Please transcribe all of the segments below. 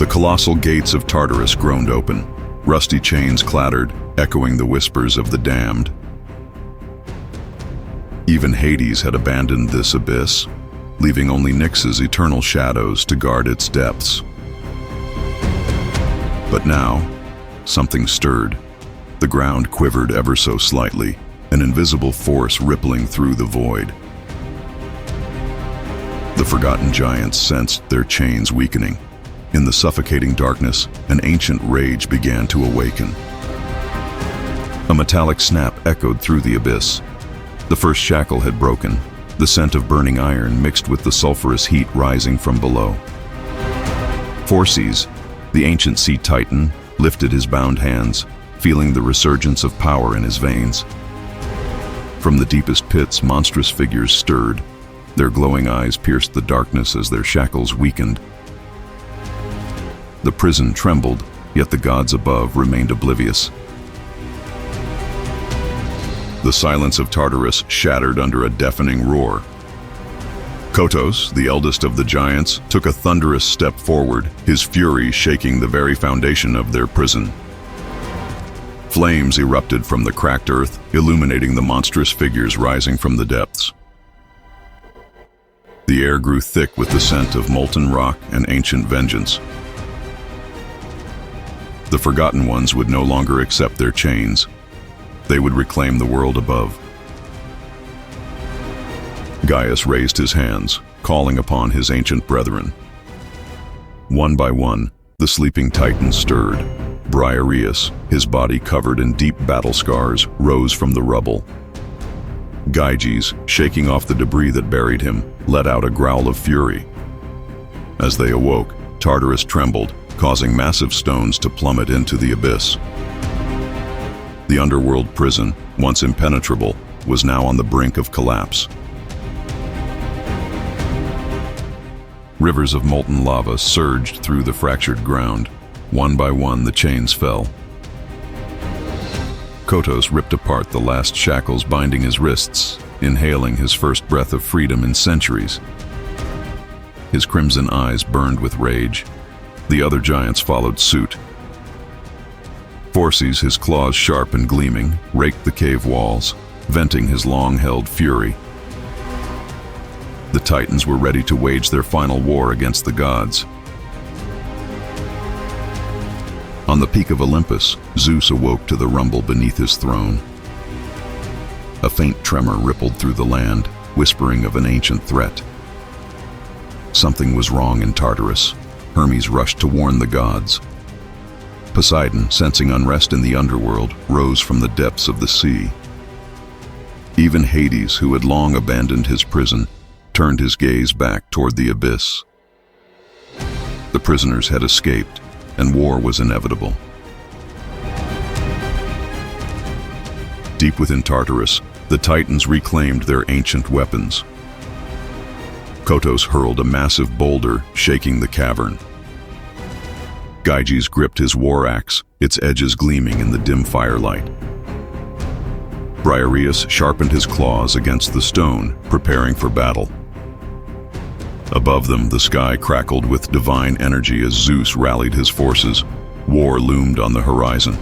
The colossal gates of Tartarus groaned open. Rusty chains clattered, echoing the whispers of the damned. Even Hades had abandoned this abyss, leaving only Nyx's eternal shadows to guard its depths. But now, something stirred. The ground quivered ever so slightly, an invisible force rippling through the void. The forgotten giants sensed their chains weakening. In the suffocating darkness, an ancient rage began to awaken. A metallic snap echoed through the abyss. The first shackle had broken, the scent of burning iron mixed with the sulfurous heat rising from below. Perseus, the ancient sea titan, lifted his bound hands, feeling the resurgence of power in his veins. From the deepest pits, monstrous figures stirred. Their glowing eyes pierced the darkness as their shackles weakened. The prison trembled, yet the gods above remained oblivious. The silence of Tartarus shattered under a deafening roar. Kronos, the eldest of the giants, took a thunderous step forward, his fury shaking the very foundation of their prison. Flames erupted from the cracked earth, illuminating the monstrous figures rising from the depths. The air grew thick with the scent of molten rock and ancient vengeance. The Forgotten Ones would no longer accept their chains. They would reclaim the world above. Gaius raised his hands, calling upon his ancient brethren. One by one, the sleeping titans stirred. Briareus, his body covered in deep battle scars, rose from the rubble. Gyges, shaking off the debris that buried him, let out a growl of fury. As they awoke, Tartarus trembled, causing massive stones to plummet into the abyss. The underworld prison, once impenetrable, was now on the brink of collapse. Rivers of molten lava surged through the fractured ground. One by one, the chains fell. Kronos ripped apart the last shackles binding his wrists, inhaling his first breath of freedom in centuries. His crimson eyes burned with rage. The other giants followed suit. Perseus, his claws sharp and gleaming, raked the cave walls, venting his long-held fury. The Titans were ready to wage their final war against the gods. On the peak of Olympus, Zeus awoke to the rumble beneath his throne. A faint tremor rippled through the land, whispering of an ancient threat. Something was wrong in Tartarus. Hermes rushed to warn the gods. Poseidon, sensing unrest in the underworld, rose from the depths of the sea. Even Hades, who had long abandoned his prison, turned his gaze back toward the abyss. The prisoners had escaped, and war was inevitable. Deep within Tartarus, the Titans reclaimed their ancient weapons. Kronos hurled a massive boulder, shaking the cavern. Gyges gripped his war axe, its edges gleaming in the dim firelight. Briareus sharpened his claws against the stone, preparing for battle. Above them, the sky crackled with divine energy as Zeus rallied his forces. War loomed on the horizon.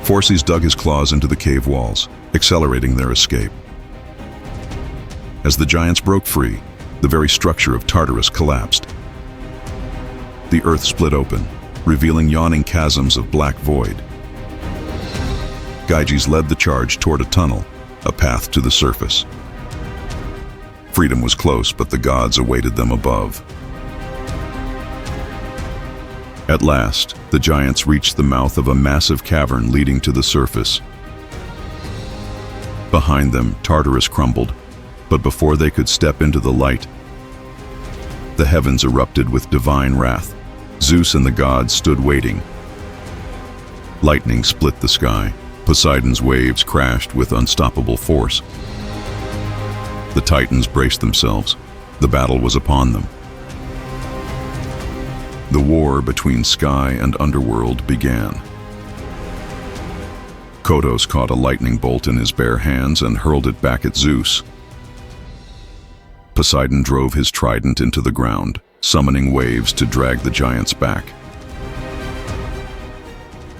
Perseus dug his claws into the cave walls, accelerating their escape. As the giants broke free, the very structure of Tartarus collapsed. The earth split open, revealing yawning chasms of black void. Gyges led the charge toward a tunnel, a path to the surface. Freedom was close, but the gods awaited them above. At last, the giants reached the mouth of a massive cavern leading to the surface. Behind them, Tartarus crumbled, but before they could step into the light, the heavens erupted with divine wrath. Zeus and the gods stood waiting. Lightning split the sky. Poseidon's waves crashed with unstoppable force. The Titans braced themselves. The battle was upon them. The war between sky and underworld began. Kronos caught a lightning bolt in his bare hands and hurled it back at Zeus. Poseidon drove his trident into the ground, summoning waves to drag the giants back.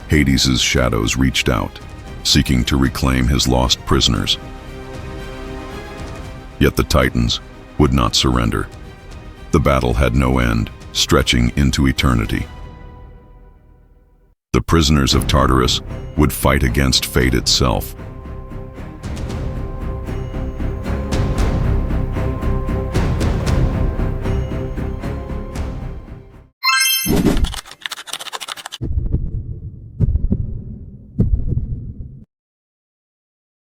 Hades's shadows reached out, seeking to reclaim his lost prisoners. Yet the Titans would not surrender. The battle had no end, stretching into eternity. The prisoners of Tartarus would fight against fate itself,